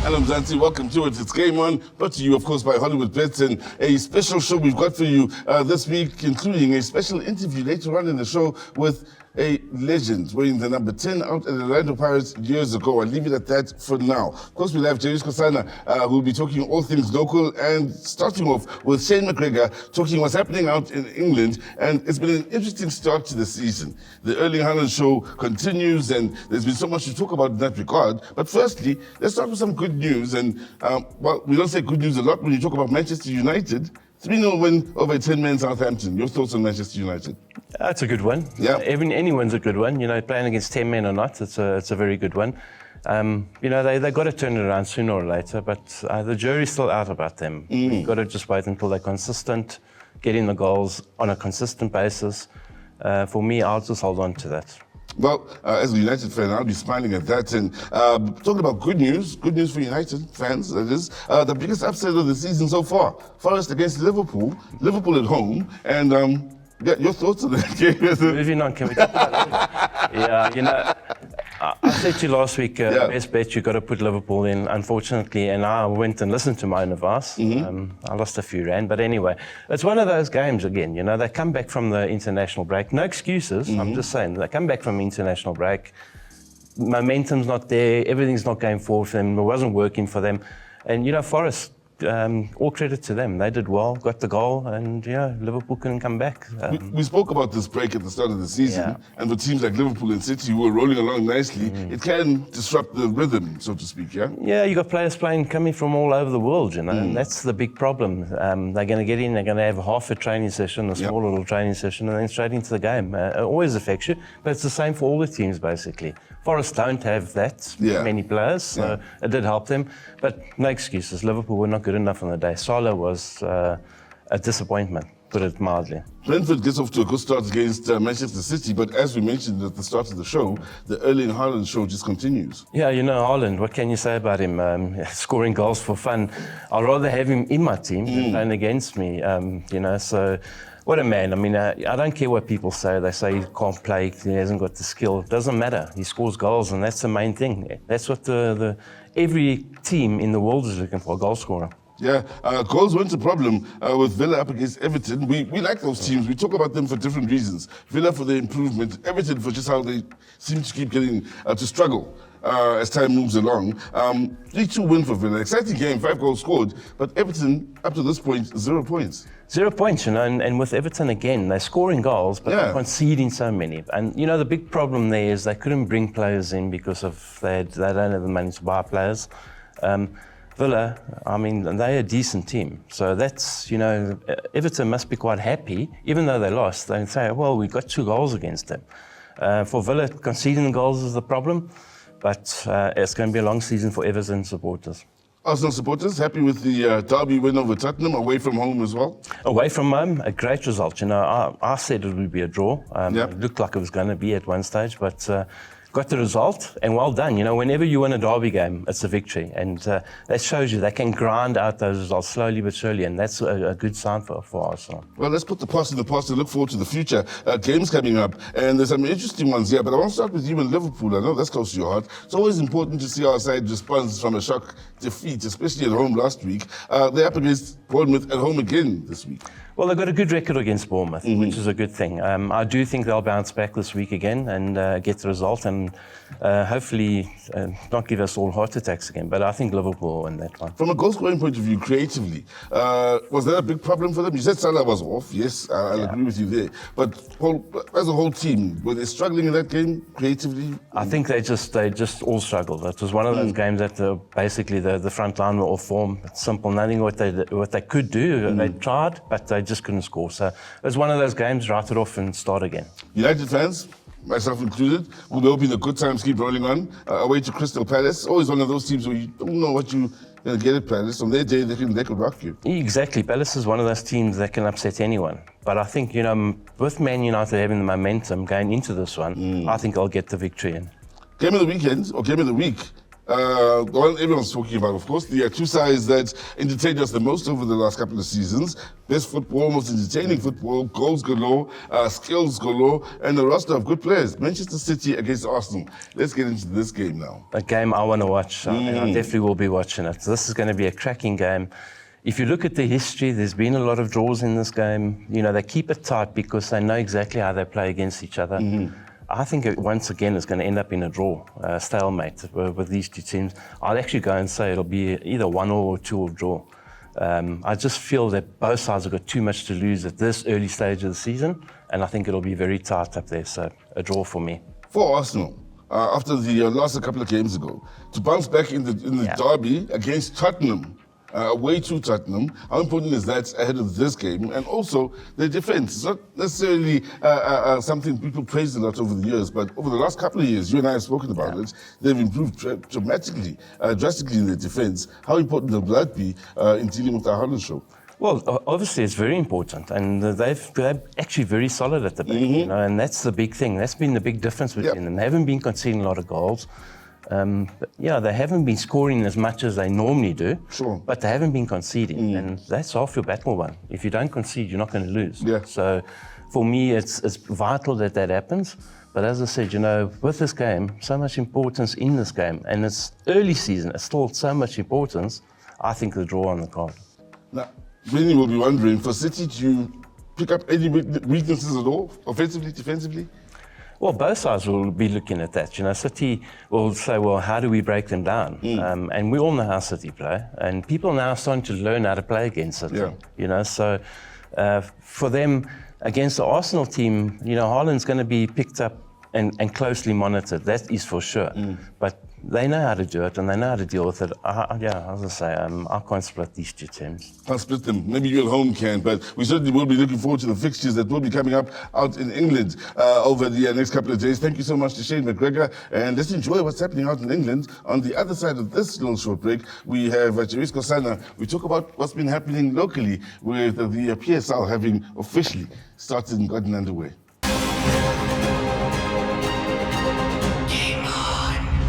Hello, Mzansi. Welcome to it. It's Game On, brought to you, of course, by Hollywood Bets, and a special show we've got for you this week, including a special interview later on in the show with a legend wearing the number 10 out at the Orlando Pirates years ago. I'll leave it at that for now. Of course, we'll have Jerry Skosana, who will be talking all things local, and starting off with Shane McGregor, talking what's happening out in England. And it's been an interesting start to the season. The Erling Haaland show continues, and there's been so much to talk about in that regard. But firstly, let's start with some good news. And, well, we don't say good news a lot when you talk about Manchester United. 3-0 win over a 10-man Southampton. Your thoughts on Manchester United? That's a good win. Yeah. Anyone's a good win. You know, playing against 10 men or not, it's a very good win. You know, they got to turn it around sooner or later, but the jury's still out about them. We've got to just wait until they're consistent, getting the goals on a consistent basis. For me, I'll just hold on to that. Well, as a United fan, I'll be smiling at that. And talking about good news for United fans, that is, the biggest upset of the season so far. Forest against Liverpool at home. And your thoughts on that game? Moving on, can we talk about that? Yeah, you know, I said to you last week, best bet, you've got to put Liverpool in, unfortunately, and I went and listened to my own advice. I lost a few rand, but anyway, it's one of those games again, you know, they come back from the international break, no excuses, I'm just saying, they come back from international break, momentum's not there, everything's not going forward for them, it wasn't working for them, and you know, Forest, all credit to them. They did well, got the goal, and yeah, Liverpool couldn't come back. We spoke about this break at the start of the season, and for teams like Liverpool and City who were rolling along nicely, it can disrupt the rhythm, so to speak, yeah? Yeah, you got players coming from all over the world, you know, and that's the big problem. They're going to get in, they're going to have half a training session, a small little training session, and then straight into the game. It always affects you, but it's the same for all the teams, basically. Forest don't have that many players, so it did help them, but no excuses. Liverpool were not good enough on the day. Salah was a disappointment, put it mildly. Brentford gets off to a good start against Manchester City, but as we mentioned at the start of the show, the Erling Haaland show just continues. Yeah, you know, Haaland, what can you say about him? Scoring goals for fun. I'd rather have him in my team than playing against me, you know, so... What a man. I mean, I don't care what people say. They say he can't play, he hasn't got the skill. It doesn't matter. He scores goals, and that's the main thing. That's what every team in the world is looking for, a goal scorer. Yeah, goals weren't a problem with Villa up against Everton. We like those teams. We talk about them for different reasons. Villa for the improvement, Everton for just how they seem to keep getting to struggle as time moves along. 3-2 win for Villa. Exciting game, 5 goals scored, but Everton, up to this point, 0 points. 0 points, you know, and with Everton again, they're scoring goals, but they're conceding so many. And, you know, the big problem there is they couldn't bring players in because of they don't have the money to buy players. Villa, I mean, they're a decent team. So that's, you know, Everton must be quite happy, even though they lost. They say, well, we got 2 goals against them. For Villa, conceding goals is the problem, but it's going to be a long season for Everton supporters. Arsenal supporters happy with the derby win over Tottenham, away from home as well? Away from home, a great result. You know, I said it would be a draw. It looked like it was going to be at one stage, but got the result, and well done. You know, whenever you win a derby game, it's a victory, and that shows you they can grind out those results slowly but surely, and that's a good sign for Arsenal. Well, let's put the past in the past and look forward to the future. Games coming up, and there's some interesting ones here, but I want to start with you in Liverpool. I know that's close to your heart. It's always important to see how our side responds from a shock defeat, especially at home last week. They're up against Bournemouth at home again this week. Well, they've got a good record against Bournemouth, which is a good thing. I do think they'll bounce back this week again and get the result, and hopefully not give us all heart attacks again. But I think Liverpool will win that one. From a goal-scoring point of view, creatively, was that a big problem for them? You said Salah was off. Yes, I'll agree with you there. But as a whole team, were they struggling in that game creatively? I think they just all struggled. It was one of those games that basically the front line were off form. It's simple. Nothing what they could do. They tried, but they just couldn't score. So it was one of those games, write it off and start again. United fans, myself included, will be hoping the good times keep rolling on. Away to Crystal Palace, always one of those teams where you don't know what you're going to get at Palace. On their day, they could rock you. Exactly. Palace is one of those teams that can upset anyone. But I think, you know, with Man United having the momentum going into this one, I think I'll get the victory in. Game of the weekend, or game of the week, the one everyone's talking about, of course, the two sides that entertained us the most over the last couple of seasons. Best football, most entertaining football, goals galore, skills galore, and a roster of good players. Manchester City against Arsenal. Let's get into this game now. A game I want to watch, and I definitely will be watching it. This is going to be a cracking game. If you look at the history, there's been a lot of draws in this game. You know, they keep it tight because they know exactly how they play against each other. I think once again it's going to end up in a draw, stalemate with these two teams. I'll actually go and say it'll be either 1-1 or 2-2 draw. I just feel that both sides have got too much to lose at this early stage of the season, and I think it'll be very tight up there. So a draw for me. For Arsenal, after the loss a couple of games ago, to bounce back in the derby against Tottenham. Away to Tottenham. How important is that ahead of this game? And also the defence. It's not necessarily something people praise a lot over the years, but over the last couple of years, you and I have spoken about it, they've improved drastically in their defence. How important will that be in dealing with the Haaland show? Well, obviously it's very important, and they're actually very solid at the back, you know, and that's the big thing. That's been the big difference between them. They haven't been conceding a lot of goals. But yeah, they haven't been scoring as much as they normally do, but they haven't been conceding, and that's half your battle won. If you don't concede, you're not going to lose. So for me, it's vital that happens. But as I said, you know, with this game, so much importance in this game, and it's early season, it's still so much importance. I think the draw on the card. Now, many will be wondering, for City to pick up any weaknesses at all, offensively, defensively? Well, both sides will be looking at that. You know, City will say, well, how do we break them down? And we all know how City play. And people now are starting to learn how to play against City. You know, so for them, against the Arsenal team, you know, Haaland's going to be picked up and closely monitored. That is for sure. But they know how to do it, and they know how to deal with it. As I say, I can't split these two teams. Can't split them. Maybe you at home can, but we certainly will be looking forward to the fixtures that will be coming up out in England over the next couple of days. Thank you so much to Shane McGregor, and let's enjoy what's happening out in England. On the other side of this little short break, we have Jervis Kosana. We talk about what's been happening locally with the PSL having officially started and gotten underway.